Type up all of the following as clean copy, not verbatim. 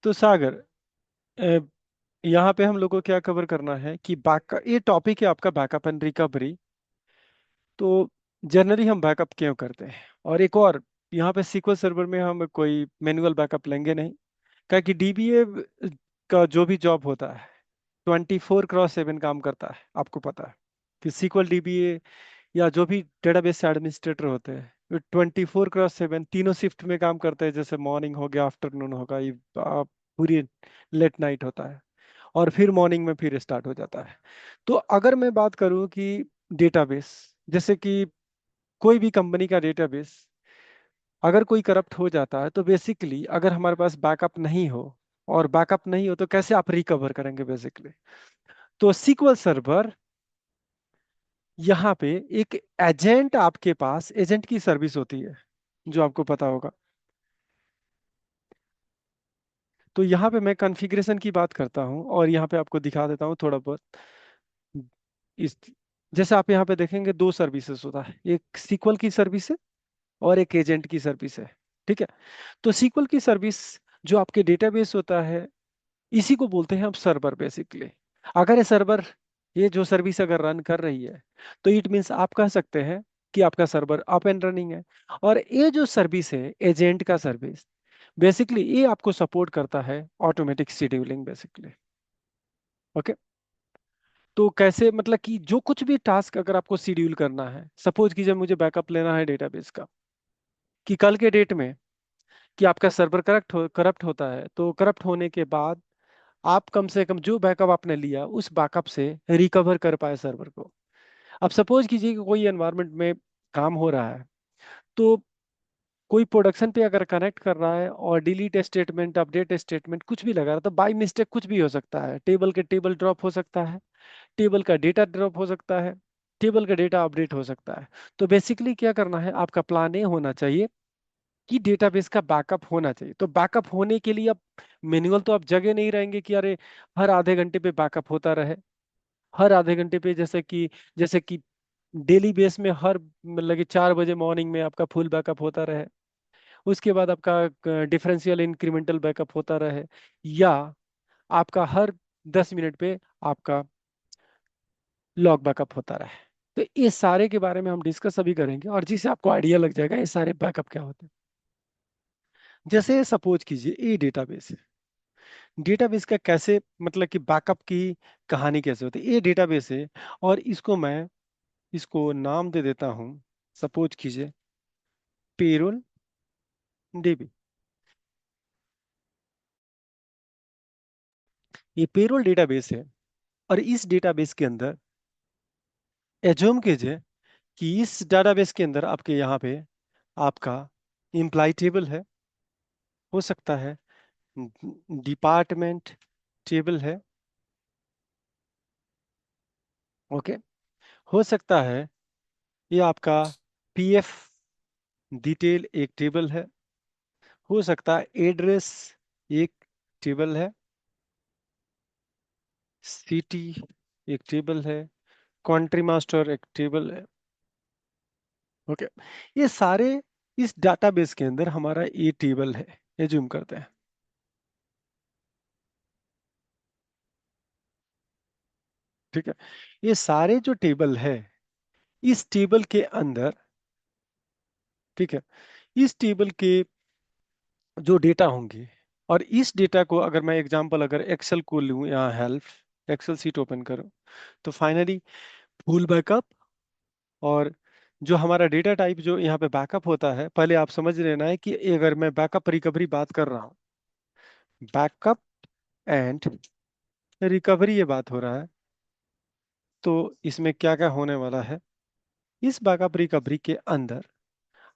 तो सागर, अ, यहाँ पे हम लोग को क्या कवर करना है कि बैक, ये टॉपिक है आपका बैकअप एंड रिकवरी। तो जनरली हम बैकअप क्यों करते हैं, और एक और, यहाँ पे सीक्वल सर्वर में हम कोई मैनुअल बैकअप लेंगे नहीं, क्या कि डीबीए का जो भी जॉब होता है 24x7 काम करता है। आपको पता है कि सीक्वल डीबीए या जो भी डेटाबेस एडमिनिस्ट्रेटर होते हैं 24x7 तीनों शिफ्ट में काम करते हैं, जैसे मॉर्निंग हो गया, आफ्टरनून होगा, पूरी लेट नाइट होता है, और फिर मॉर्निंग में फिर स्टार्ट हो जाता है। तो अगर मैं बात करूं कि डेटाबेस, जैसे कि कोई भी कंपनी का डेटाबेस अगर कोई करप्ट हो जाता है, तो बेसिकली अगर हमारे पास बैकअप नहीं हो, और बैकअप नहीं हो तो कैसे आप रिकवर करेंगे बेसिकली। तो सीक्वल सर्वर यहाँ पे एक एजेंट, आपके पास एजेंट की सर्विस होती है जो आपको पता होगा। तो यहाँ पे मैं कॉन्फ़िगरेशन की बात करता हूँ, और यहाँ पे आपको दिखा देता हूँ थोड़ा बहुत। इस, जैसे आप यहाँ पे देखेंगे दो सर्विसेज होता है, एक सीक्वल की सर्विस है और एक एजेंट की सर्विस है। ठीक है। तो सीक्वल की सर्विस जो आपके डेटाबेस होता है, इसी को बोलते हैं हम सर्वर बेसिकली। अगर ये सर्वर, ये जो सर्विस अगर रन कर रही है, तो इट मीन्स आप कह सकते हैं कि आपका सर्वर अप एंड रनिंग है। और ये जो सर्विस है एजेंट का सर्विस, बेसिकली ये आपको सपोर्ट करता है ऑटोमेटिक शेड्यूलिंग बेसिकली। ओके। तो कैसे, मतलब कि जो कुछ भी टास्क अगर आपको शेड्यूल करना है, सपोज कीजिए मुझे बैकअप लेना है डेटाबेस का, कि कल के डेट में कि आपका सर्वर करप्ट होता है, तो करप्ट होने के बाद आप कम से कम जो बैकअप आपने लिया उस बैकअप से रिकवर कर पाए सर्वर को। अब सपोज कीजिए कि कोई एनवायरनमेंट में काम हो रहा है, तो कोई प्रोडक्शन पे अगर कनेक्ट कर रहा है और डिलीट स्टेटमेंट, अपडेट स्टेटमेंट कुछ भी लगा रहा है, तो बाय मिस्टेक कुछ भी हो सकता है, टेबल के टेबल ड्रॉप हो सकता है, टेबल का डेटा ड्रॉप हो सकता है, टेबल का डेटा अपडेट हो सकता है। तो बेसिकली क्या करना है, आपका प्लान ये होना चाहिए कि डेटाबेस का बैकअप होना चाहिए। तो बैकअप होने के लिए अब मैनुअल तो आप जगह नहीं रहेंगे कि अरे हर आधे घंटे पे बैकअप होता रहे, हर आधे घंटे पे, जैसे कि डेली बेस में हर, मतलब कि 4 बजे मॉर्निंग में आपका फुल बैकअप होता रहे, उसके बाद आपका डिफरेंशियल इंक्रीमेंटल बैकअप होता रहे, या आपका हर 10 मिनट पे आपका लॉग बैकअप होता रहे। तो ये सारे के बारे में हम डिस्कस अभी करेंगे, और जिससे आपको आइडिया लग जाएगा ये सारे बैकअप क्या होते हैं। जैसे सपोज कीजिए ये डेटाबेस है, डेटाबेस का कैसे, मतलब कि बैकअप की कहानी कैसे होती है। ये डेटाबेस है, और इसको नाम दे देता हूँ, सपोज कीजिए पेरोल डीबी। ये पेरोल डेटाबेस है, और इस डेटाबेस के अंदर एज्यूम कीजिए कि इस डेटाबेस के अंदर आपके यहाँ पे आपका एम्प्लॉय टेबल है, हो सकता है डिपार्टमेंट टेबल है, ओके, हो सकता है ये आपका पीएफ डिटेल एक टेबल है, हो सकता है एड्रेस एक टेबल है, सिटी एक टेबल है, कंट्री मास्टर एक टेबल है। ओके। ये सारे इस डाटाबेस के अंदर हमारा ये टेबल है, ये जूम करते हैं। ठीक है। ये सारे जो टेबल है, इस टेबल के अंदर, ठीक है, इस टेबल के जो डेटा होंगे, और इस डेटा को अगर मैं एग्जांपल, अगर एक्सेल को लूँ, यहाँ हेल्प एक्सेल सीट ओपन करूँ, तो फाइनली फुल बैकअप, और जो हमारा डेटा टाइप जो यहाँ पे बैकअप होता है, पहले आप समझ लेना है कि अगर मैं बैकअप रिकवरी बात कर रहा हूँ, बैकअप एंड रिकवरी ये बात हो रहा है, तो इसमें क्या क्या होने वाला है। इस बैकअप रिकवरी के अंदर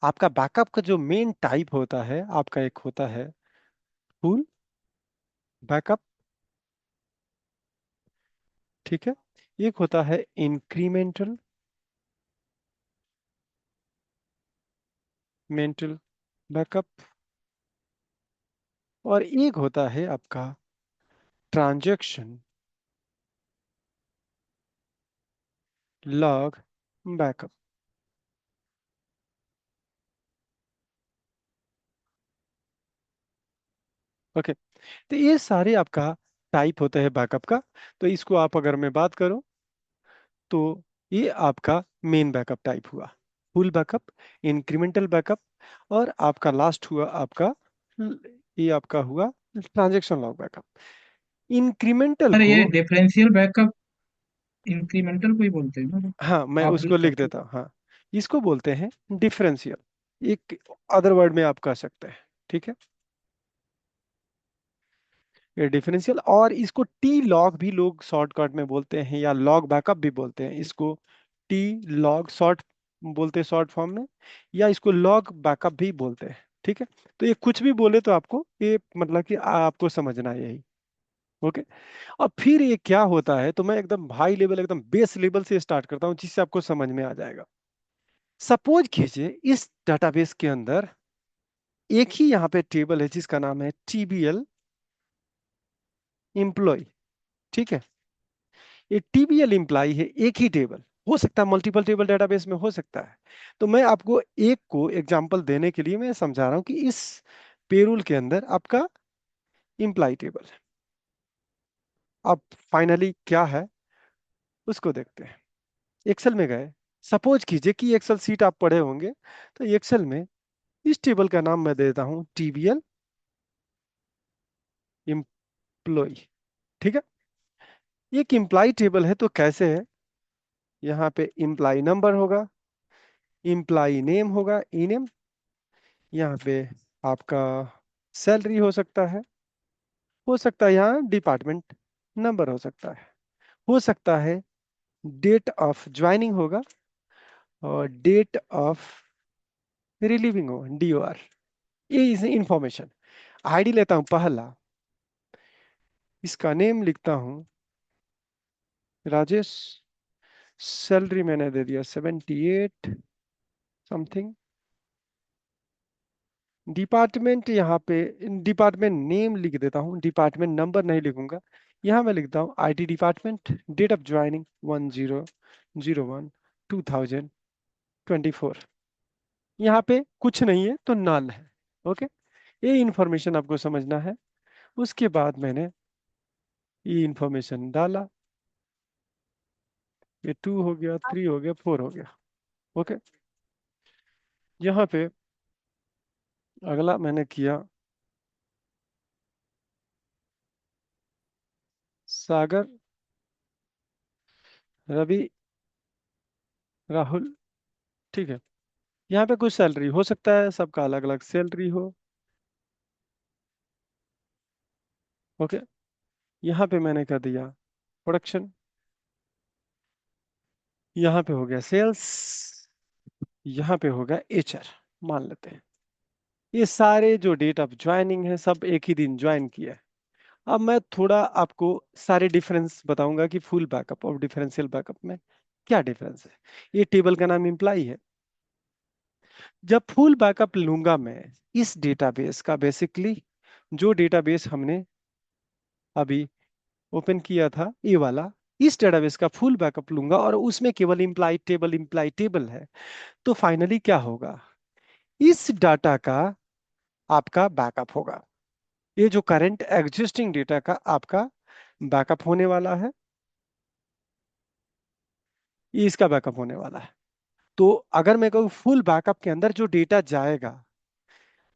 आपका बैकअप का जो मेन टाइप होता है, आपका एक होता है फुल बैकअप, ठीक है, एक होता है इंक्रीमेंटल मेंटल बैकअप, और एक होता है आपका ट्रांजैक्शन लॉग बैकअप। ओके, तो ये सारे आपका टाइप होता है बैकअप का। तो इसको आप अगर मैं बात करूं तो ये आपका मेन बैकअप टाइप हुआ, फुल बैकअप, इंक्रीमेंटल बैकअप, और आपका लास्ट हुआ आपका, ये आपका हुआ transaction log backup. Incremental sir को, ये डिफरेंशियल बैकअप इंक्रीमेंटल को ही बोलते हैं ना? हाँ मैं आप उसको लिख काफी। देता हूँ, हाँ, इसको बोलते हैं डिफरेंशियल, एक अदर वर्ड में आप कह सकते हैं, ठीक है, ये डिफरेंशियल। और इसको टी लॉग भी लोग शॉर्टकट में बोलते हैं, या लॉग बैकअप भी बोलते हैं, इसको टी लॉग शॉर्ट बोलते हैं शॉर्ट फॉर्म में, या इसको लॉग बैकअप भी बोलते हैं, ठीक है। तो ये कुछ भी बोले तो आपको ये मतलब कि आपको समझना है यही। ओके, और फिर ये क्या होता है, तो मैं एकदम हाई लेवल, एकदम बेस लेवल से स्टार्ट करता हूँ जिससे आपको समझ में आ जाएगा। सपोज कीजिए इस डाटाबेस के अंदर एक ही यहाँ पे टेबल है जिसका नाम है टीबीएल एम्प्लॉय, ठीक है। ये टीबीएल इम्प्लाई है, एक ही टेबल, हो सकता है मल्टीपल टेबल डेटाबेस में हो सकता है। तो मैं आपको एक को एग्जांपल देने के लिए मैं समझा रहा हूं कि इस पेरोल के अंदर आपका इम्प्लाई टेबल है। अब फाइनली क्या है उसको देखते हैं। एक्सेल में गए, सपोज कीजिए कि एक्सेल सीट आप पढ़े होंगे, तो एक्सेल में इस टेबल का नाम मैं देता हूं टीबीएल एम्प्लॉय, ठीक है। एक इम्प्लाई टेबल है तो कैसे है, यहाँ पे इम्प्लाई नंबर होगा, इम्प्लाई नेम होगा, ई नेम, यहाँ पे आपका सैलरी हो सकता है यहाँ डिपार्टमेंट नंबर हो सकता है डेट ऑफ ज्वाइनिंग होगा, और डेट ऑफ रिलीविंग हो, डीओआर। ये इस इंफॉर्मेशन, आईडी लेता हूँ पहला, इसका नेम लिखता हूँ राजेश, सैलरी मैंने दे दिया 78 समथिंग, डिपार्टमेंट यहाँ पे डिपार्टमेंट नेम लिख देता हूँ, डिपार्टमेंट नंबर नहीं लिखूंगा। यहाँ मैं लिखता हूँ IT department, date of joining 10/01/2024। यहाँ पे कुछ नहीं है तो नल है। ओके, ये इंफॉर्मेशन आपको समझना है। उसके बाद मैंने ये इंफॉर्मेशन डाला, ये 2 हो गया, 3 हो गया, 4 हो गया। ओके, यहाँ पे अगला मैंने किया सागर, रवि, राहुल, ठीक है। यहाँ पे कुछ सैलरी हो सकता है, सबका अलग अलग सैलरी हो। ओके, यहाँ पे मैंने कर दिया प्रोडक्शन, यहाँ पे हो गया सेल्स, यहाँ पे होगा एचआर, मान लेते हैं। ये सारे जो डेट ऑफ ज्वाइनिंग है सब एक ही दिन ज्वाइन किया है। अब मैं थोड़ा आपको सारे डिफरेंस बताऊंगा कि फुल बैकअप और डिफरेंशियल बैकअप में क्या डिफरेंस है। ये टेबल का नाम इम्प्लाई है। जब फुल बैकअप लूंगा मैं इस डेटाबेस का, बेसिकली जो डेटाबेस हमने अभी ओपन किया था ये वाला, इस डेटाबेस का फुल बैकअप लूंगा और उसमें केवल इम्प्लाई टेबल है, तो फाइनली क्या होगा, इस डाटा का आपका बैकअप होगा। ये जो करंट एग्जिस्टिंग डेटा का आपका बैकअप होने वाला है, ये इसका बैकअप होने वाला है। तो अगर मैं कहूँ फुल बैकअप के अंदर जो डेटा जाएगा,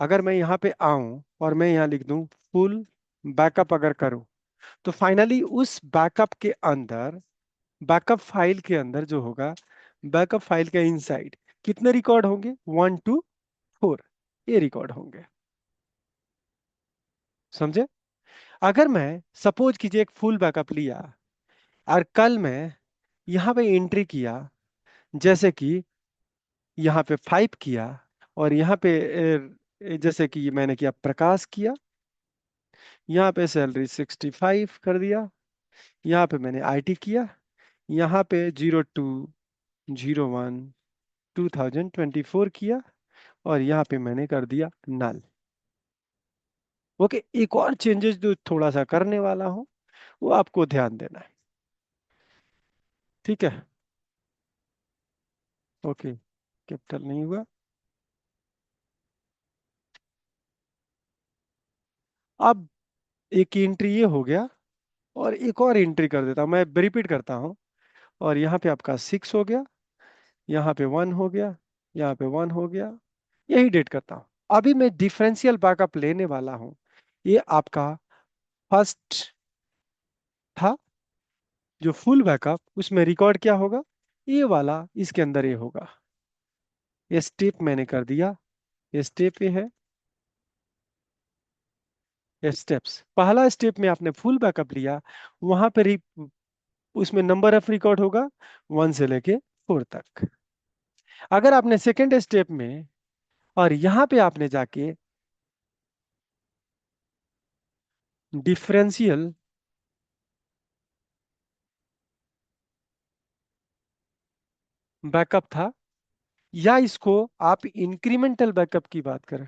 अगर मैं यहाँ पे आऊं और मैं यहाँ लिख दूं फुल बैकअप अगर करूं, तो फाइनली उस बैकअप के अंदर, बैकअप फाइल के अंदर जो होगा, बैकअप फाइल के इनसाइड कितने रिकॉर्ड होंगे, 1 to 4, ये रिकॉर्ड होंगे। समझे? अगर मैं सपोज कीजिए एक फुल बैकअप लिया और कल मैं यहाँ पे एंट्री किया, जैसे कि यहाँ पे 5 किया, और यहाँ पे जैसे कि मैंने किया प्रकाश किया, यहाँ पे सैलरी 65 कर दिया, यहाँ पे मैंने आईटी किया, यहाँ पे 02/01/2024 किया, और यहाँ पे मैंने कर दिया नल। ओके, एक और चेंजेस जो थोड़ा सा करने वाला हूँ वो आपको ध्यान देना है, ठीक है। ओके, कैपिटल नहीं हुआ। अब एक की एंट्री ये हो गया, और एक और एंट्री कर देता हूँ, मैं रिपीट करता हूँ। और यहाँ पे आपका 6 हो गया, यहाँ पे 1 हो गया, यहाँ पे 1 हो गया, यही डेट करता हूँ। अभी मैं डिफरेंशियल बैकअप लेने वाला हूँ। ये आपका फर्स्ट था, जो फुल बैकअप, उसमें रिकॉर्ड क्या होगा, ये वाला इसके अंदर ये होगा। ये स्टेप मैंने कर दिया, ये स्टेप ये है, ये स्टेप्स। पहला स्टेप में आपने फुल बैकअप लिया, वहां पे उसमें नंबर ऑफ रिकॉर्ड होगा 1 से लेके 4 तक। अगर आपने सेकेंड स्टेप में और यहाँ पे आपने जाके डिफरेंशियल बैकअप था, या इसको आप इंक्रीमेंटल बैकअप की बात करें,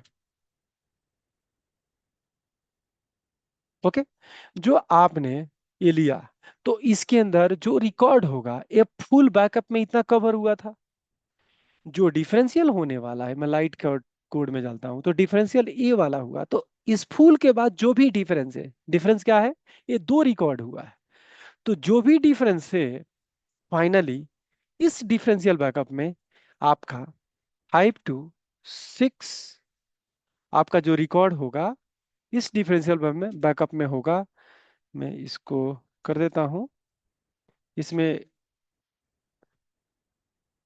ओके, जो आपने ये लिया, तो इसके अंदर जो रिकॉर्ड होगा, ये फुल बैकअप में इतना कवर हुआ था। जो डिफरेंशियल होने वाला है, मैं लाइट कोड कोड में डालता हूं, तो डिफरेंशियल ए वाला हुआ, तो इस फुल के बाद जो भी डिफरेंस है, डिफरेंस क्या है, ये दो रिकॉर्ड हुआ है, तो जो भी डिफरेंस है फाइनली इस डिफरेंशियल बैकअप में आपका 5 to 6 आपका जो रिकॉर्ड होगा इस डिफरेंशियल बैकअप में होगा। मैं इसको कर देता हूं, इसमें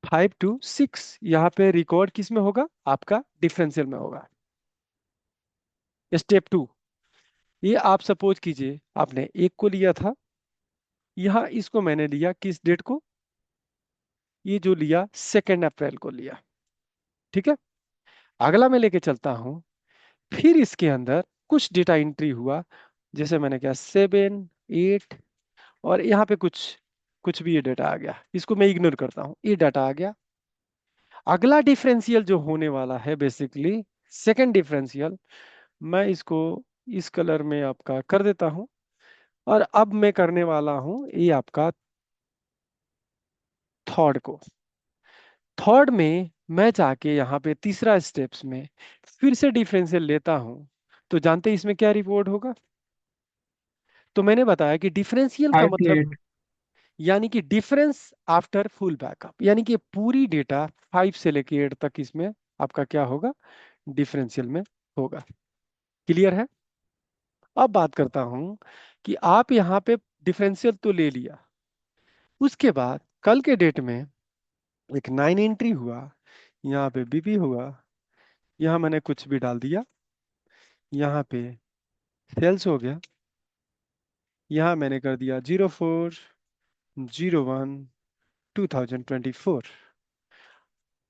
5 to 6 यहाँ पे रिकॉर्ड किस में होगा, आपका डिफरेंशियल में होगा। स्टेप 2, ये आप सपोज कीजिए आपने एक को लिया था, यहाँ इसको मैंने लिया किस डेट को, ये जो लिया 2 अप्रैल को लिया, ठीक है। अगला मैं लेके चलता हूं, फिर इसके अंदर कुछ डेटा एंट्री हुआ, जैसे मैंने किया 7 8, और यहाँ पे कुछ कुछ भी ये डेटा आ गया, इसको मैं इग्नोर करता हूँ, ये डाटा आ गया। अगला डिफरेंशियल जो होने वाला है बेसिकली सेकंड डिफरेंशियल, मैं इसको इस कलर में आपका कर देता हूं, और अब मैं करने वाला हूं ये आपका थर्ड को। थर्ड में मैं जाके यहाँ पे तीसरा स्टेप्स में फिर से डिफरेंशियल लेता हूं, तो जानते हैं इसमें क्या रिपोर्ट होगा। तो मैंने बताया कि डिफरेंशियल का 5 to 8। मतलब यानी कि डिफरेंस आफ्टर फुल बैकअप, यानी कि पूरी डेटा 5 से लेके 8 तक इसमें आपका क्या होगा, डिफरेंशियल में होगा। क्लियर है। अब बात करता हूं कि आप यहाँ पे डिफरेंशियल तो ले लिया, उसके बाद कल के डेट में एक 9 एंट्री हुआ, यहाँ पे बीबी हुआ, यहाँ मैंने कुछ भी डाल दिया, यहाँ पे सेल्स हो गया, यहाँ मैंने कर दिया 04/01/2024,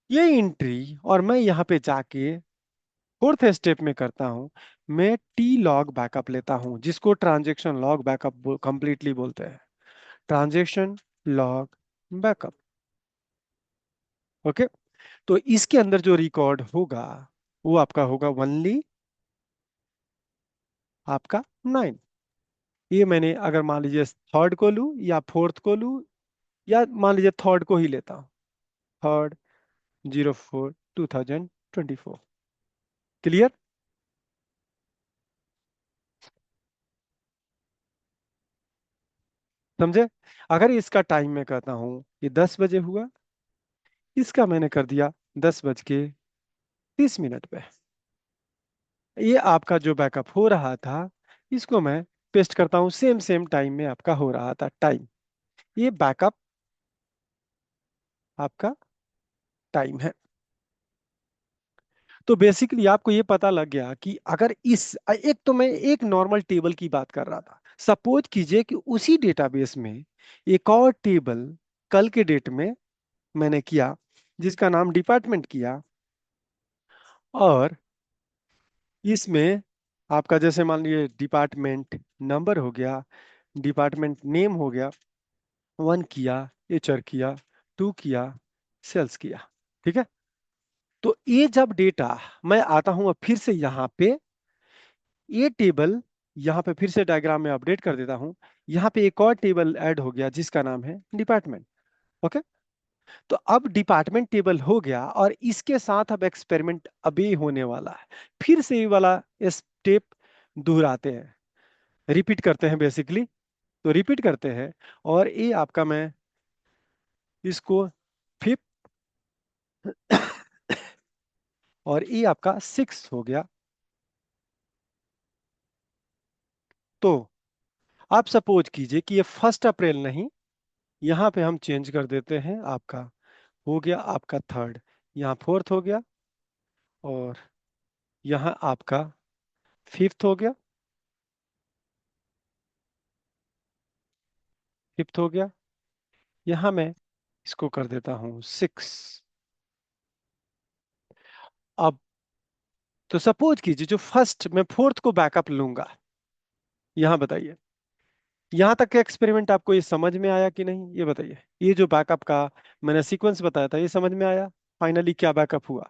ये एंट्री। और मैं यहाँ पे जाके फोर्थ स्टेप में करता हूँ, मैं टी लॉग बैकअप लेता हूँ, जिसको ट्रांजेक्शन लॉग बैकअप कंप्लीटली बोलते हैं, ट्रांजेक्शन लॉग बैकअप, ओके। तो इसके अंदर जो रिकॉर्ड होगा वो आपका होगा ओनली आपका 9। ये मैंने अगर मान लीजिए थर्ड को लूँ या फोर्थ को लूँ, या मान लीजिए थर्ड को ही लेता हूँ, थर्ड 04/2024। क्लियर। समझे। अगर इसका टाइम मैं कहता हूँ ये 10 बजे हुआ, इसका मैंने कर दिया 10:30 पे, ये आपका जो बैकअप हो रहा था इसको मैं पेस्ट करता हूँ, सेम सेम टाइम में आपका हो रहा था टाइम, ये बैकअप आपका टाइम है। तो बेसिकली आपको ये पता लग गया कि अगर इस एक तो मैं एक नॉर्मल टेबल की बात कर रहा था, सपोज कीजिए कि उसी डेटाबेस में एक और टेबल कल के डेट में मैंने किया, जिसका नाम डिपार्टमेंट किया, और इसमें आपका जैसे मान लीजिए डिपार्टमेंट नंबर हो गया, डिपार्टमेंट नेम हो गया, 1 किया, एचआर किया, 2 किया, सेल्स किया, ठीक है। तो ये जब डेटा मैं आता हूं, अब फिर से यहाँ पे ये टेबल यहाँ पे फिर से डायग्राम में अपडेट कर देता हूँ, यहाँ पे एक और टेबल ऐड हो गया जिसका नाम है डिपार्टमेंट, ओके। तो अब डिपार्टमेंट टेबल हो गया, और इसके साथ अब एक्सपेरिमेंट अभी होने वाला है, फिर से ये वाला स्टेप दोहराते हैं, रिपीट करते हैं बेसिकली। तो रिपीट करते हैं, और ये आपका मैं इसको फिफ्थ, और ये आपका सिक्स हो गया। तो आप सपोज कीजिए कि ये 1 अप्रैल नहीं, यहाँ पे हम चेंज कर देते हैं। आपका हो गया आपका थर्ड, यहाँ फोर्थ हो गया, और यहाँ आपका फिफ्थ हो गया, फिफ्थ हो गया। यहाँ मैं इसको कर देता हूँ सिक्स। अब तो सपोज कीजिए जो फर्स्ट, मैं फोर्थ को बैकअप लूंगा। यहाँ बताइए, यहाँ तक का एक्सपेरिमेंट आपको ये समझ में आया कि नहीं, ये बताइए। ये जो बैकअप का मैंने सीक्वेंस बताया था, ये समझ में आया फाइनली क्या बैकअप हुआ?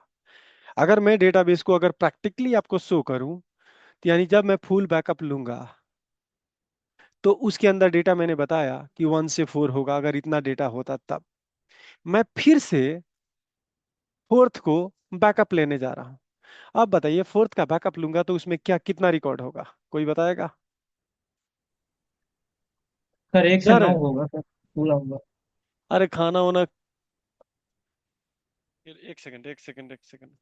अगर मैं डेटाबेस को अगर प्रैक्टिकली आपको शो करूं, तो यानी जब मैं फुल बैकअप लूंगा, तो उसके अंदर डेटा मैंने बताया कि 1 से 4 होगा, अगर इतना डेटा होता तब। मैं फिर से फोर्थ को बैकअप लेने जा रहा हूं। अब बताइए, फोर्थ का बैकअप लूंगा तो उसमें क्या कितना रिकॉर्ड होगा, कोई बताएगा? सर 1 से 9 यार, होगा सर, पूरा होगा। अरे खाना होना, एक सेकंड, एक सेकंड, एक सेकंड।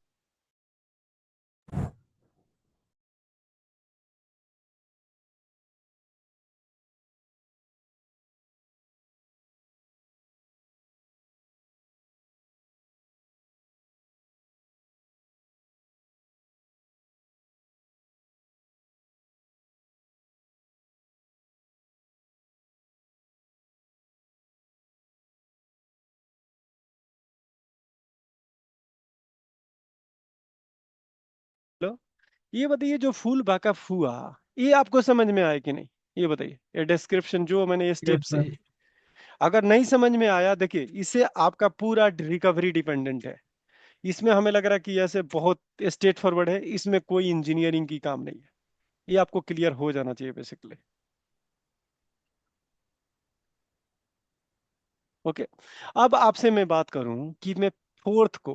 लो, ये बताइए जो फुल बैकअप हुआ, ये आपको समझ में आया कि नहीं, ये बताइए। ये डिस्क्रिप्शन जो मैंने ये यस स्टेप से, सर। अगर नहीं समझ में आया, देखिए इससे आपका पूरा रिकवरी डिपेंडेंट है। इसमें हमें लग रहा है कि ऐसे बहुत स्ट्रेट फॉरवर्ड है, इसमें कोई इंजीनियरिंग की काम नहीं है। ये आपको क्लियर हो जाना चाहिए बेसिकली। ओके। अब आपसे मैं बात करूं कि मैं फोर्थ को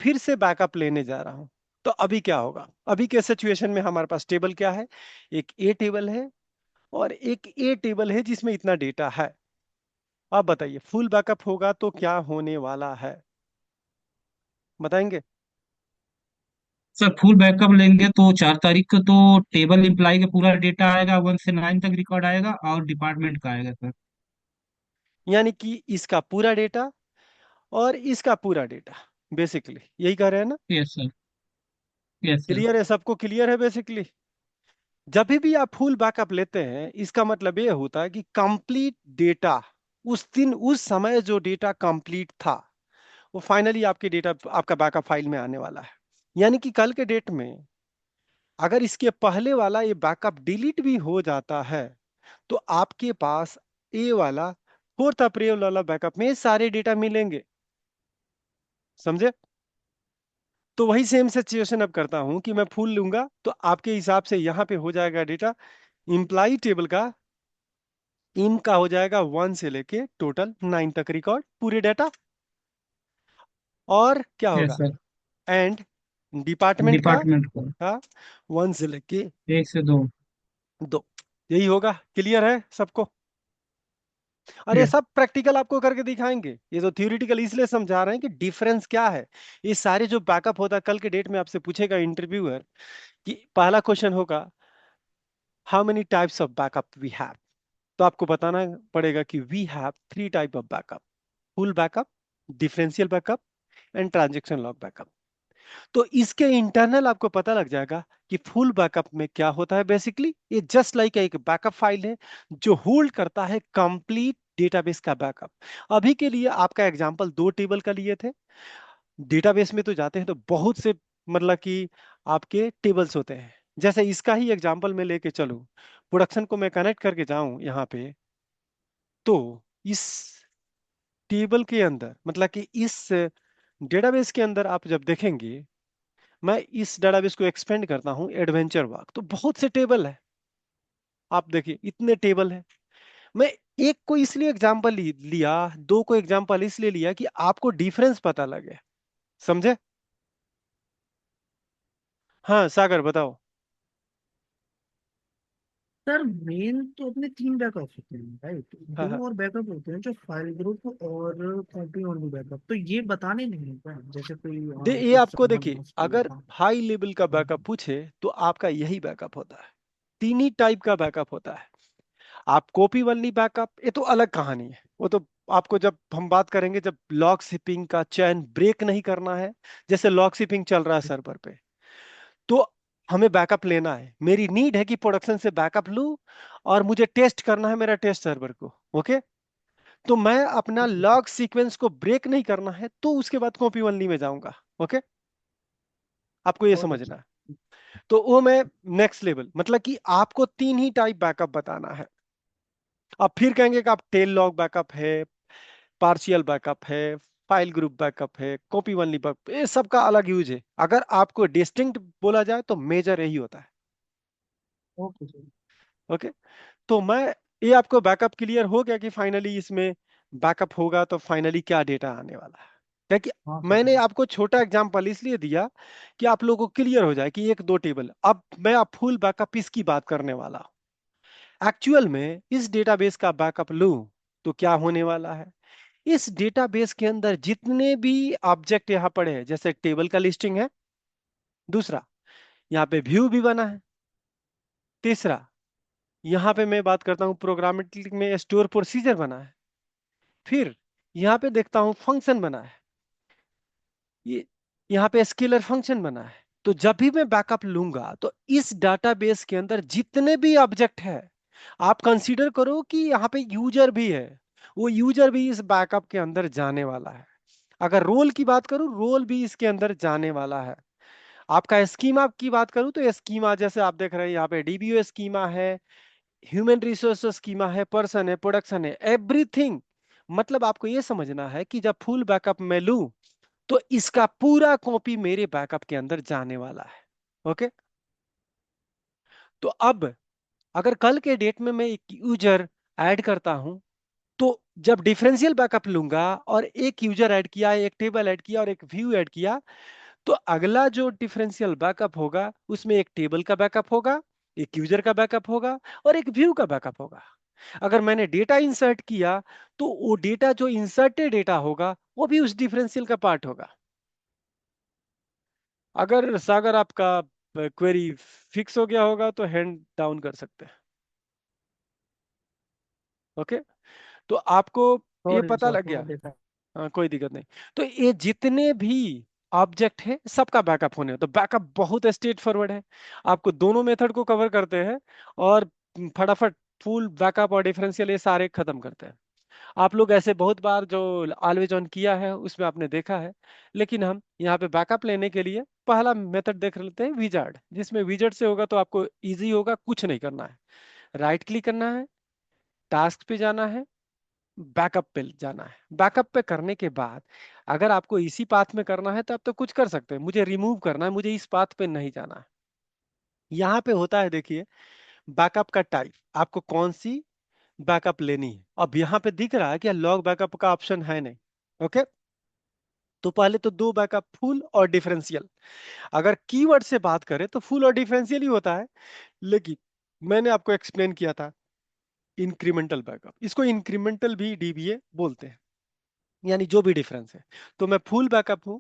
फिर से बैकअप लेने जा रहा हूं, तो अभी क्या होगा? अभी के सिचुएशन में हमारे पास टेबल क्या है? एक ए टेबल है, और एक ए टेबल है जिसमें इतना डेटा है। अब बताइए फुल बैकअप होगा तो क्या होने वाला है, बताएंगे? सर फुल बैकअप लेंगे तो 4 तारीख को तो टेबल इम्प्लाई का पूरा डेटा आएगा, 1 से 9 तक रिकॉर्ड आएगा और डिपार्टमेंट का आएगा सर। यानी कि इसका पूरा डेटा और इसका पूरा डेटा, बेसिकली यही कह रहे हैं ना? Yes sir. Yes sir. Clear है, सबको क्लियर है बेसिकली? जब भी आप फुल बैकअप लेते हैं, इसका मतलब ये होता है कि कंप्लीट डेटा, उस दिन उस समय जो डेटा कंप्लीट था, वो फाइनली आपके डेटा आपका बैकअप फाइल में आने वाला है। यानी कि कल के डेट में अगर इसके पहले वाला ये बैकअप डिलीट भी हो जाता है, तो आपके पास ए वाला 4 अप्रैल वाला बैकअप में सारे डेटा मिलेंगे। समझे? तो वही सेम सिचुएशन अब करता हूं कि मैं फुल लूंगा, तो आपके हिसाब से यहां पे हो जाएगा डेटा इम्प्लाई टेबल का, इन का हो जाएगा 1 से लेके टोटल 9 तक रिकॉर्ड पूरे डाटा। और क्या यस होगा? सर। एंड डिपार्टमेंट का डिपार्टमेंट को था 1 से लेके 1 से 2। 2। यही होगा, क्लियर है सबको? और ये यस सब प्रैक्टिकल आपको करके दिखाएंगे, ये तो थ्योरेटिकल इसलिए समझा रहे हैं कि डिफरेंस क्या है। ये सारे जो बैकअप होता है, कल के डेट में आपसे पूछेगा इंटरव्यूअर कि पहला क्वेश्चन होगा, how many types of backup we have. तो आपको बताना पड़ेगा कि we have 3 type of backup: full backup, differential backup, and transaction log backup. तो इसके इंटरनल आपको पता लग जाएगा कि फुल बैकअप में क्या होता है। बेसिकली ये जस्ट लाइक एक बैकअप फाइल है जो होल्ड करता है कंप्लीट डेटाबेस का बैकअप। अभी के लिए आपका एग्जांपल 2 टेबल का लिए थे। डेटाबेस में तो जाते हैं तो बहुत से, मतलब कि आपके टेबल्स होते हैं। जैसे इसका ही एग्जांपल मैं लेके चलूं, प्रोडक्शन को मैं कनेक्ट करके जाऊं यहाँ पे, तो इस टेबल के अंदर, मतलब कि इस डेटाबेस के अंदर आप जब देखेंगे, मैं इस डेटाबेस को एक्सपेंड करता हूं एडवेंचर वाक, तो बहुत से टेबल है। आप देखिए इतने टेबल है। मैं एक को इसलिए एग्जांपल लिया, दो को एग्जांपल इसलिए लिया कि आपको डिफरेंस पता लगे। समझे? हाँ सागर बताओ। सर मेन तो अपने तीन बैकअप होते हैं राइट, हाँ हाँ। दो और बैकअप होते हैं जो फाइल ग्रुप और कॉपी ओनली बैकअप, तो ये बताने नहीं है क्या, जैसे कोई ये आपको सिस्टम में देखिए, लॉस हुआ। अगर हाँ। हाई लेवल का बैकअप हाँ। पूछे तो आपका यही बैकअप होता है। तीन ही टाइप का बैकअप होता है। आप कॉपी वनली बैकअप, ये तो अलग कहानी है, वो तो आपको जब हम बात करेंगे, जब लॉक शिपिंग का चैन ब्रेक नहीं करना है, जैसे लॉक शिपिंग चल रहा है सर्वर पे, तो हमें बैकअप लेना है। मेरी नीड है कि प्रोडक्शन से बैकअप लूं और मुझे टेस्ट करना है मेरा टेस्ट सर्वर को। ओके, तो मैं अपना ठीक है सर। लॉग सीक्वेंस को ब्रेक नहीं करना है, तो उसके बाद कॉपी ओनली में जाऊंगा। ओके, आपको ये बहुत समझना अच्छा। है। तो वो मैं नेक्स्ट लेवल, मतलब कि आपको तीन ही टाइप बैकअप बताना है। आप फिर कहेंगे कि आप टेल लॉग बैकअप है, पार्शियल बैकअप है, फाइल ग्रुप बैकअप है, कॉपी ओनली बैकअप, ये सबका अलग यूज है। अगर आपको डिस्टिंक्ट बोला जाए तो मेजर यही होता है। Okay sir. ओके, तो मैं, ये आपको बैकअप क्लियर हो गया कि फाइनली इसमें बैकअप होगा तो फाइनली क्या डेटा आने वाला है। क्या कि हाँ सर मैंने हाँ। आपको छोटा एग्जांपल इसलिए दिया कि आप लोगों को क्लियर हो जाए कि एक दो टेबल। अब मैं आप फुल बैकअप इसकी बात करने वाला हूं। एक्चुअल में इस डेटाबेस का बैकअप लूं तो क्या होने वाला है। इस डेटाबेस के अंदर जितने भी ऑब्जेक्ट यहाँ पड़े हैं, जैसे टेबल का लिस्टिंग है, दूसरा यहाँ पे व्यू भी बना है, तीसरा यहाँ पे मैं बात करता हूँ प्रोग्रामेटिक में स्टोर प्रोसीजर बना है, फिर यहाँ पे देखता हूँ फंक्शन बना है, ये यहाँ पे स्केलर फंक्शन बना है। तो जब भी मैं बैकअप लूंगा तो इस डाटाबेस के अंदर जितने भी ऑब्जेक्ट है, आप कंसीडर करो कि यहाँ पे यूजर भी है, वो यूजर भी इस बैकअप के अंदर जाने वाला है। अगर रोल की बात करूं, रोल भी इसके अंदर जाने वाला है। आपका स्कीमा की बात करूं तो स्कीमा जैसे आप देख रहे हैं, यहाँ पे डीबीओ स्कीमा है, ह्यूमन रिसोर्सेज स्कीमा है, पर्सन है, प्रोडक्शन है, एवरीथिंग। मतलब आपको यह समझना है कि जब फुल बैकअप मैं लूं तो इसका पूरा कॉपी मेरे बैकअप के अंदर जाने वाला है। ओके, तो अब अगर कल के डेट में मैं एक यूजर ऐड करता हूं, तो जब डिफरेंशियल बैकअप लूंगा और एक यूजर ऐड किया, एक टेबल ऐड किया और एक व्यू ऐड किया, तो अगला जो डिफरेंशियल बैकअप होगा उसमें एक टेबल का बैकअप होगा, एक यूजर का बैकअप होगा और एक व्यू का बैकअप होगा। अगर मैंने डेटा इंसर्ट किया तो वो डेटा जो इंसर्टेड डेटा होगा वो भी उस डिफरेंशियल का पार्ट होगा। अगर सागर आपका क्वेरी फिक्स हो गया होगा तो हैंड डाउन कर सकते हैं। ओके, तो आपको ये सॉरी पता सर, लग थोड़ा गया। देखा। हाँ, कोई दिक्कत नहीं। तो ये जितने भी ऑब्जेक्ट है सबका बैकअप होने, तो बैकअप बहुत स्ट्रेट फॉरवर्ड है। आपको दोनों मेथड को कवर करते हैं और फटाफट फुल बैकअप और डिफरेंशियल ये सारे खत्म करते हैं। आप लोग ऐसे बहुत बार जो ऑलवेज ऑन किया है उसमें आपने देखा है। लेकिन हम यहाँ पे बैकअप लेने के लिए पहला मेथड देख लेते हैं, विजार्ड। जिसमें विजार्ड से होगा तो आपको इजी होगा, कुछ नहीं करना है, राइट क्लिक करना है, टास्क पे जाना है, बैकअप पे जाना है। बैकअप पे करने के बाद अगर आपको इसी पाथ में करना है तो आप तो कुछ कर सकते हैं, मुझे रिमूव करना है, मुझे इस पाथ पे नहीं जाना है। यहाँ पे होता है देखिए, बैकअप का टाइप, आपको कौन सी बैकअप लेनी है। अब यहाँ पे दिख रहा है कि लॉग बैकअप का ऑप्शन है नहीं। ओके, तो पहले तो दो बैकअप, फुल और डिफरेंशियल। अगर कीवर्ड से बात करें तो फुल और डिफरेंशियल ही होता है, लेकिन मैंने आपको एक्सप्लेन किया था इंक्रीमेंटल बैकअप, इसको इंक्रीमेंटल भी डीबीए बोलते हैं, यानी जो भी डिफरेंस है। तो मैं फुल बैकअप हूं,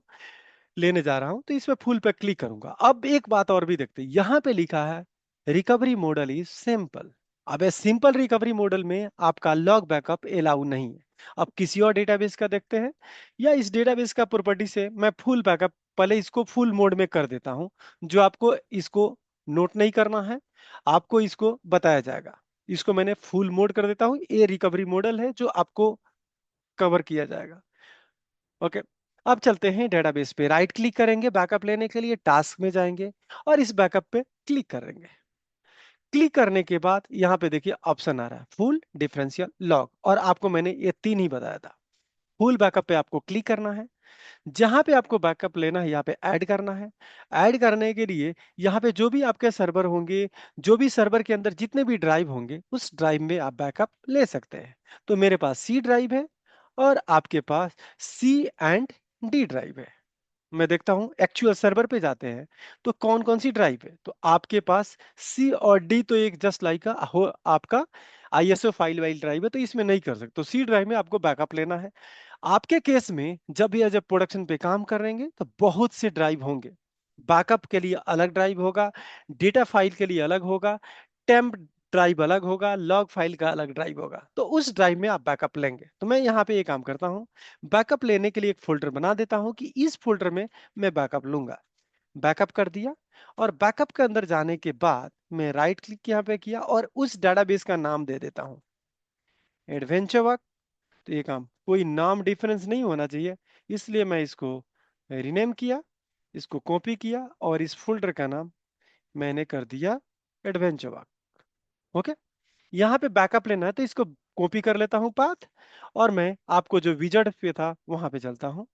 लेने जा रहा हूं, तो इसमें फुल पे क्लिक करूंगा। अब एक बात और भी देखते हैं, यहां पे लिखा है रिकवरी मॉडल इज सिंपल। अब इस सिंपल रिकवरी मॉडल में आपका लॉग बैकअप अलाउ नहीं है। अब किसी और डेटाबेस का देखते हैं, या इस डेटाबेस का प्रॉपर्टी से मैं फुल बैकअप, पहले इसको फुल मोड में कर देता हूं, जो आपको इसको नोट नहीं करना है, आपको इसको बताया जाएगा। इसको मैंने फुल मोड कर देता हूं, ये रिकवरी मॉडल है जो आपको कवर किया जाएगा। ओके, अब चलते हैं डेटाबेस पे, राइट क्लिक करेंगे बैकअप लेने के लिए, टास्क में जाएंगे और इस बैकअप पे क्लिक करेंगे। क्लिक करने के बाद यहाँ पे देखिए ऑप्शन आ रहा है फुल, डिफरेंशियल, लॉग, और आपको मैंने ये तीन ही बताया था। फुल बैकअप पे आपको क्लिक करना है, जहां पे आपको बैकअप लेना है यहाँ पे ऐड करना है। ऐड करने के लिए यहाँ पे जो भी आपके सर्वर होंगे, जो भी सर्वर के अंदर जितने भी ड्राइव होंगे उस ड्राइव में आप बैकअप ले सकते हैं। तो मेरे पास सी ड्राइव है और आपके पास सी एंड डी ड्राइव है। मैं देखता हूं एक्चुअल सर्वर पे जाते हैं तो कौन कौन सी ड्राइव है। तो आपके पास सी और डी तो एक जस्ट लाइक हो आपका आईएसओ फाइल वाइल ड्राइव है, तो इसमें नहीं कर सकते। तो सी ड्राइव में आपको बैकअप लेना है। आपके केस में जब भी जब प्रोडक्शन पे काम करेंगे तो बहुत से ड्राइव होंगे। बैकअप के लिए अलग ड्राइव होगा, डेटा फाइल के लिए अलग होगा, टेम्प ड्राइव अलग होगा, लॉग फाइल का अलग ड्राइव होगा। तो उस ड्राइव में आप बैकअप लेंगे। तो मैं यहाँ पे ये काम करता हूँ, बैकअप लेने के लिए एक फोल्डर बना देता हूँ कि इस फोल्डर में मैं बैकअप लूंगा। बैकअप कर दिया, और बैकअप के अंदर जाने के बाद मैं राइट क्लिक यहाँ पे किया और उस डेटाबेस का नाम दे देता हूँ एडवेंचर वर्क। तो ये काम कोई नाम डिफरेंस नहीं होना चाहिए, इसलिए मैं इसको रीनेम किया, इसको कॉपी किया और इस फोल्डर का नाम मैंने कर दिया एडवेंचर वर्क। ओके, यहाँ पे बैकअप लेना है तो इसको कॉपी कर लेता हूँ पाथ, और मैं आपको जो विजार्ड पे था वहां पे चलता हूँ।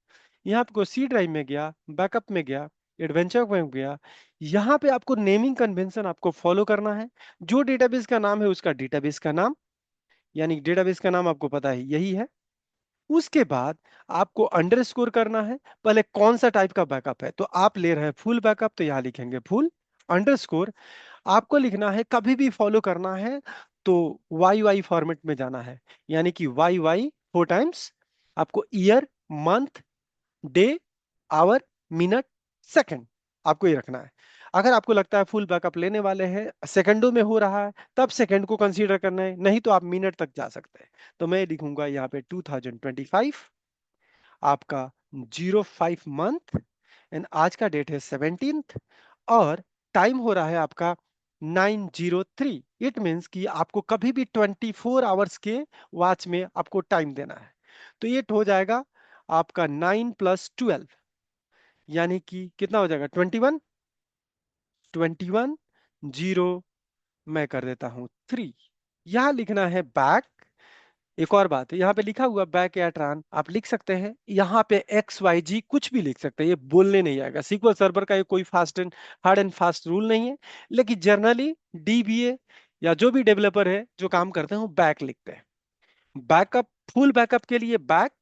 यहाँ आपको सी ड्राइव में गया, बैकअप में गया, एडवेंचर में गया। यहाँ पे आपको नेमिंग कन्वेंशन आपको फॉलो करना है। जो डेटाबेस का नाम है उसका डेटाबेस का नाम, यानी डेटाबेस का नाम आपको पता है यही है। उसके बाद आपको अंडरस्कोर करना है पहले कौन सा टाइप का बैकअप है। तो आप ले रहे हैं फुल बैकअप, तो यहाँ लिखेंगे फुल अंडरस्कोर। आपको लिखना है कभी भी फॉलो करना है तो वाई वाई फॉर्मेट में जाना है, यानी कि वाई वाई 4 टाइम्स। आपको year, month, day, hour, minute, second आपको ये रखना है। अगर आपको लगता है फुल बैकअप लेने वाले हैं, सेकंडों में हो रहा है, तब सेकंड को कंसीडर करना है, नहीं तो आप मिनट तक जा सकते हैं। तो मैं लिखूंगा यहाँ पे 2025, आपका 05 मंथ, एंड आज का डेट है 17th, और टाइम हो रहा है आपका 9:03। इट मीन्स कि आपको कभी भी 24 आवर्स के वॉच में आपको टाइम देना है। तो ये हो जाएगा आपका 9 + 12, यानी कि कितना हो जाएगा 21। 21 0 मैं कर देता हूं 3। यहां लिखना है बैक। एक और बात है, यहाँ पे लिखा हुआ बैक एट रन आप लिख सकते हैं, यहाँ पे एक्स वाई जी कुछ भी लिख सकते हैं, ये बोलने नहीं आएगा। सीक्वल सर्वर का ये कोई fast and hard and fast rule नहीं है, लेकिन जनरली डीबीए या जो भी डेवलपर है जो काम करते हैं वो बैक लिखते हैं। बैकअप, फुल बैकअप के लिए बैक,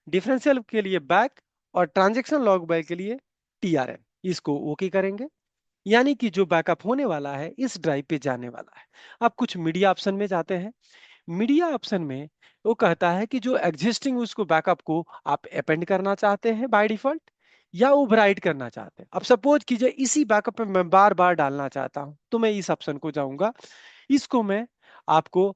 डिफरेंशियल के लिए बैक, और ट्रांजेक्शन लॉग बैक के लिए टीआरएन। इसको ओके करेंगे, यानी कि जो बैकअप होने वाला है इस ड्राइव पे जाने वाला है। अब कुछ मीडिया ऑप्शन में जाते हैं। मीडिया ऑप्शन में वो कहता है कि जो एग्जिस्टिंग उसको बैकअप को आप अपेंड करना चाहते हैं बाय डिफॉल्ट, या ओवरराइट करना चाहते हैं। अब सपोज कीजिए इसी बैकअप में मैं बार बार डालना चाहता हूं, तो मैं इस ऑप्शन को जाऊंगा, इसको मैं आपको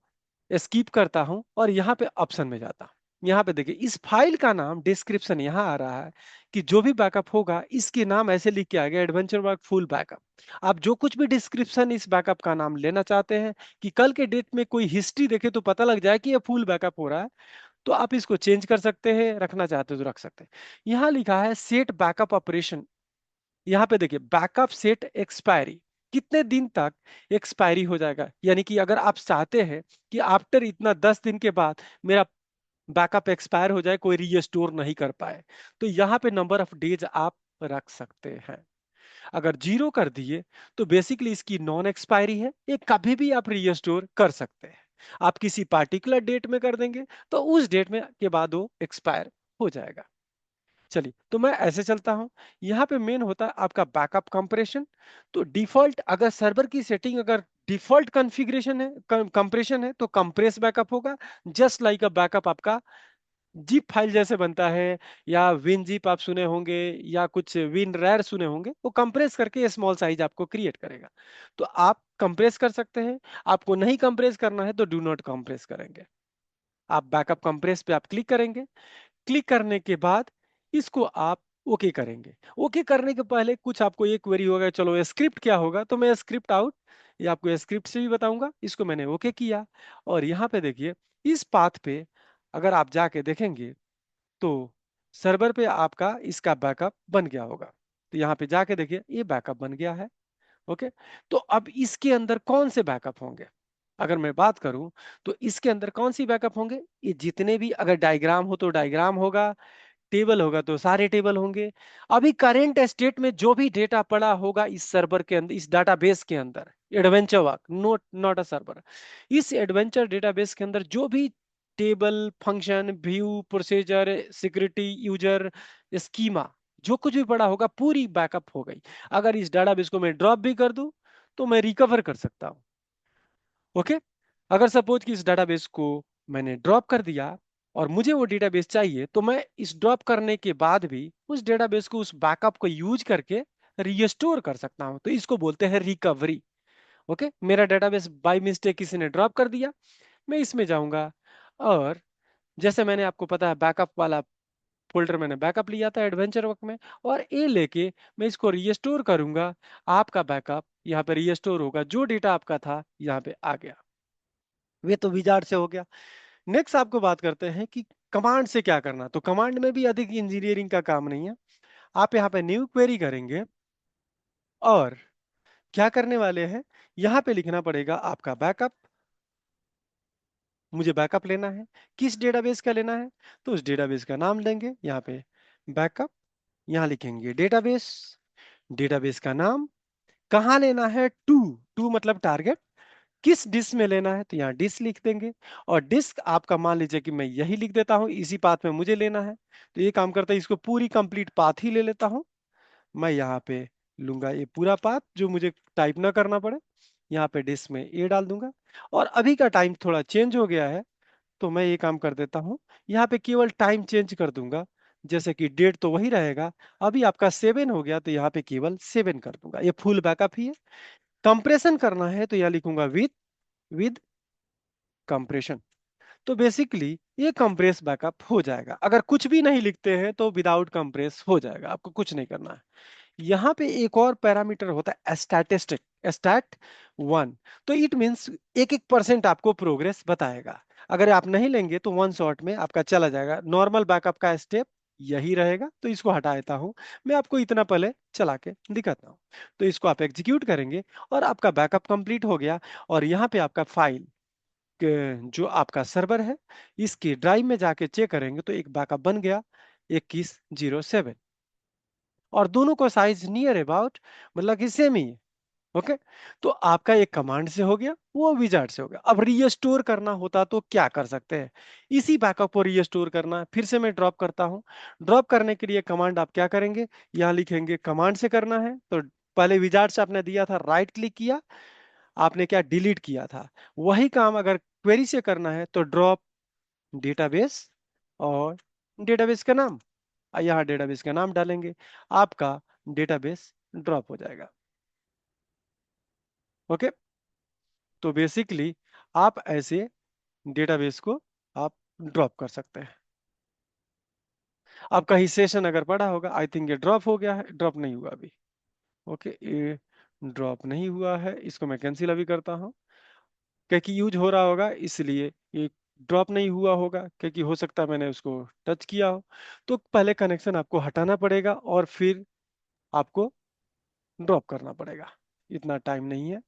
स्किप करता हूं और यहाँ पे ऑप्शन में जाता हूं। यहाँ पे देखिए इस फाइल का नाम डिस्क्रिप्शन यहाँ आ रहा है कि जो भी बैकअप होगा इसके नाम ऐसे लिख के आ गया एडवेंचर वर्क फुल बैकअप। आप जो कुछ भी डिस्क्रिप्शन इस बैकअप का नाम लेना चाहते हैं कि कल के डेट में कोई हिस्ट्री देखे तो पता लग जाए कि ये फुल बैकअप हो रहा है, तो आप इसको चेंज कर सकते हैं, रखना चाहते हो तो रख सकते हैं। यहाँ लिखा है सेट बैकअप ऑपरेशन। यहाँ पे देखिए बैकअप सेट एक्सपायरी, कितने दिन तक एक्सपायरी हो जाएगा, यानी कि अगर आप चाहते हैं कि आफ्टर इतना 10 दिन के बाद मेरा बैकअप एक्सपायर हो जाए, कोई रीस्टोर नहीं कर पाए, तो यहाँ पे नंबर ऑफ डेज आप रख सकते हैं। अगर 0 कर दिए तो बेसिकली इसकी नॉन एक्सपायरी है, ये कभी भी आप रीस्टोर कर सकते हैं। आप किसी पार्टिकुलर डेट में कर देंगे तो उस डेट में के बाद वो एक्सपायर हो जाएगा। चलिए, तो मैं ऐसे चलता हूं। यहाँ पे मेन होता है आपका बैकअप कंप्रेशन। तो डिफॉल्ट अगर सर्वर की सेटिंग अगर डिफॉल्ट कॉन्फ़िगरेशन है, कंप्रेशन है, तो कंप्रेस बैकअप होगा। जस्ट लाइक अ बैकअप आपका जिप फाइल जैसे बनता है, या विन जिप आप सुने होंगे, या कुछ विन रैर सुने होंगे, वो कंप्रेस करके स्मॉल साइज आपको क्रिएट करेगा। तो आप कंप्रेस कर सकते हैं। आपको नहीं कंप्रेस करना है तो डू नॉट कंप्रेस करेंगे। आप बैकअप कंप्रेस पे आप क्लिक करेंगे। क्लिक करने के बाद इसको आप ओके करेंगे। ओके करने के पहले कुछ आपको ये क्वेरी होगा, चलो स्क्रिप्ट क्या होगा, तो मैं स्क्रिप्ट आउट, ये आपको स्क्रिप्ट से भी बताऊंगा। इसको मैंने ओके किया, और यहाँ पे देखिए इस पाथ पे अगर आप जाके देखेंगे तो सर्वर पे आपका इसका बैकअप बन गया होगा। तो यहाँ पे जाके देखिए ये बैकअप बन गया है। ओके, तो अब इसके अंदर कौन से बैकअप होंगे, अगर मैं बात करूं तो इसके अंदर कौन सी बैकअप होंगे, ये जितने भी, अगर डायग्राम हो तो डायग्राम होगा, टेबल होगा तो सारे टेबल होंगे। अभी करंट स्टेट में जो भी डेटा पड़ा होगा इस सर्वर के अंदर, इस डाटाबेस के अंदर, adventure work note not a server, इस एडवेंचर डेटाबेस के अंदर जो भी table, function, view, procedure, security, user, schema, जो कुछ भी पड़ा होगा पूरी बैकअप हो गई। अगर इस डेटाबेस को मैं ड्रॉप भी कर दूं तो मैं रिकवर कर सकता हूं। ओके, अगर सपोज कि इस डेटाबेस को मैंने ड्रॉप कर दिया और मुझे वो डेटाबेस चाहिए, तो मैं इस ड्रॉप करने के बाद भी उस डेटाबेस को, उस बैकअप को यूज करके रीस्टोर कर सकता हूं। तो इसको बोलते हैं रिकवरी। ओके, मेरा डेटाबेस बाय मिस्टेक किसी ने ड्रॉप कर दिया, मैं इसमें जाऊंगा और जैसे मैंने आपको पता है बैकअप वाला फोल्डर मैंने बैकअप लिया था एडवेंचर वर्क में, और ए लेके मैं इसको रीस्टोर करूंगा। आपका बैकअप यहाँ पे रीस्टोर होगा, जो डेटा आपका था यहाँ पे आ गया। वे तो विजार्ड से हो गया। नेक्स्ट आपको बात करते हैं कि कमांड से क्या करना। तो कमांड में भी अधिक इंजीनियरिंग का काम नहीं है। आप यहाँ पे न्यू क्वेरी करेंगे और क्या करने वाले हैं, यहाँ पे लिखना पड़ेगा आपका बैकअप। मुझे बैकअप लेना है, किस डेटाबेस का लेना है, तो उस डेटाबेस का नाम लेंगे यहाँ पे बैकअप, यहाँ लिखेंगे डेटाबेस, डेटाबेस का नाम, कहाँ लेना है, टू, टू मतलब टारगेट, किस डिस्क में लेना है, तो यहाँ डिस्क लिख देंगे। और डिस्क आपका मान लीजिए कि मैं यही लिख देता हूँ, इसी पाथ में मुझे लेना है, तो ये काम करता है, इसको पूरी कंप्लीट पाथ ही ले लेता हूँ। मैं यहाँ पे लूंगा ये पूरा पाथ जो मुझे टाइप ना करना पड़े, यहाँ पे डिस्क में ए डाल दूंगा। और अभी का टाइम थोड़ा चेंज हो गया है, तो मैं ये काम कर देता हूँ, यहाँ पे केवल टाइम चेंज कर दूंगा। जैसे कि डेट तो वही रहेगा, अभी आपका 7 हो गया, तो यहाँ पे केवल 7 कर दूंगा। ये फुल बैकअप ही है। कंप्रेशन करना है तो यहाँ लिखूंगा विद कंप्रेशन। तो बेसिकली ये कंप्रेस बैकअप हो जाएगा। अगर कुछ भी नहीं लिखते हैं तो विदाउट कंप्रेस हो जाएगा, आपको कुछ नहीं करना है। यहाँ पे एक और पैरामीटर होता है स्टैटिस्टिक, स्टैट 1। तो इट मींस एक एक परसेंट आपको प्रोग्रेस बताएगा। अगर आप नहीं लेंगे तो वन शॉट में आपका चला जाएगा। नॉर्मल बैकअप का स्टेप यही रहेगा, तो इसको हटा देता हूं। मैं आपको इतना पहले चला के दिखाता हूं। तो इसको आप एग्जीक्यूट करेंगे और आपका बैकअप कंप्लीट हो गया। और यहाँ पे आपका फाइल जो आपका सर्वर है, इसके ड्राइव में जाके चेक करेंगे तो एक बैकअप बन गया 2107, और दोनों का साइज नियर अबाउट मतलब कि सेम ही है। ओके, तो आपका एक कमांड से हो गया, वो विजार्ड से हो गया। अब रीस्टोर करना होता तो क्या कर सकते हैं, इसी बैकअप को रीस्टोर करना है। फिर से मैं ड्रॉप करता हूं। ड्रॉप करने के लिए कमांड आप क्या करेंगे, यहां लिखेंगे कमांड से करना है, तो पहले विजार्ड से आपने दिया था, राइट क्लिक किया, आपने क्या डिलीट किया था, वही काम अगर क्वेरी से करना है तो ड्रॉप डेटाबेस और डेटाबेस का नाम, यहाँ डेटाबेस का नाम डालेंगे, आपका डेटाबेस ड्रॉप हो जाएगा। ओके, तो बेसिकली आप ऐसे डेटाबेस को आप ड्रॉप कर सकते हैं। अब कहीं सेशन अगर पड़ा होगा, आई थिंक ये ड्रॉप हो गया है, ड्रॉप नहीं हुआ अभी। ओके, ये ड्रॉप नहीं हुआ है, इसको मैं कैंसिल अभी करता हूँ, क्योंकि यूज हो रहा होगा इसलिए ये ड्रॉप नहीं हुआ होगा, क्योंकि हो सकता है मैंने उसको टच किया हो। तो पहले कनेक्शन आपको हटाना पड़ेगा और फिर आपको ड्रॉप करना पड़ेगा, इतना टाइम नहीं है।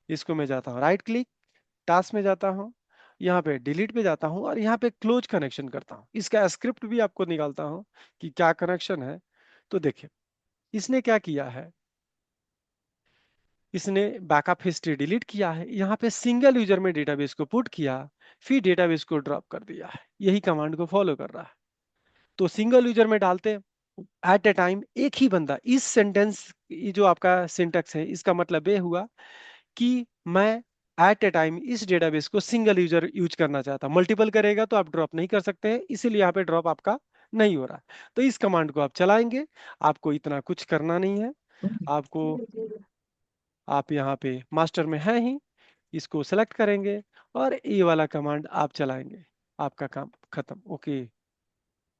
इसको मैं जाता हूँ राइट क्लिक, टास्क में जाता हूँ, यहाँ पे डिलीट पे जाता हूँ और यहाँ पे क्लोज कनेक्शन करता हूँ। इसका स्क्रिप्ट भी आपको निकालता हूँ कि क्या कनेक्शन है। तो देखिए इसने क्या किया है, इसने बैकअप हिस्ट्री डिलीट किया है, यहाँ पे सिंगल यूजर में डेटाबेस को पुट किया, फिर डेटाबेस को ड्रॉप कर दिया है। यही कमांड को फॉलो कर रहा है। तो सिंगल यूजर में डालते एट ए टाइम एक ही बंदा। इस सेंटेंस, ये जो आपका सिंटेक्स है, इसका मतलब ये हुआ कि मैं एट ए टाइम इस डेटाबेस को सिंगल यूजर यूज करना चाहता। मल्टीपल करेगा तो आप ड्रॉप नहीं कर सकते हैं, इसीलिए यहाँ पे ड्रॉप आपका नहीं हो रहा। तो इस कमांड को आप चलाएंगे, आपको इतना कुछ करना नहीं है। आपको, आप यहाँ पे मास्टर में है ही, इसको सेलेक्ट करेंगे और ये वाला कमांड आप चलाएंगे, आपका काम खत्म। ओके,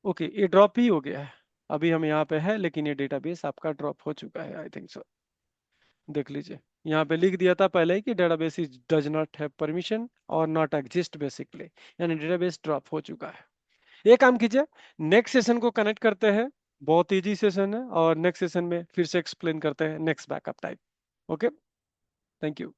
ओके, ये ड्रॉप ही हो गया है। अभी हम यहाँ पे है लेकिन ये डेटाबेस आपका ड्रॉप हो चुका है, आई थिंक सो। देख लीजिए, यहाँ पे लिख दिया था पहले ही कि database is does not have permission और नॉट एग्जिस्ट बेसिकली, यानी डेटाबेस ड्रॉप हो चुका है। ये काम कीजिए, नेक्स्ट सेशन को कनेक्ट करते हैं, बहुत इजी सेशन है, और नेक्स्ट सेशन में फिर से एक्सप्लेन करते हैं next backup type. Okay, thank you.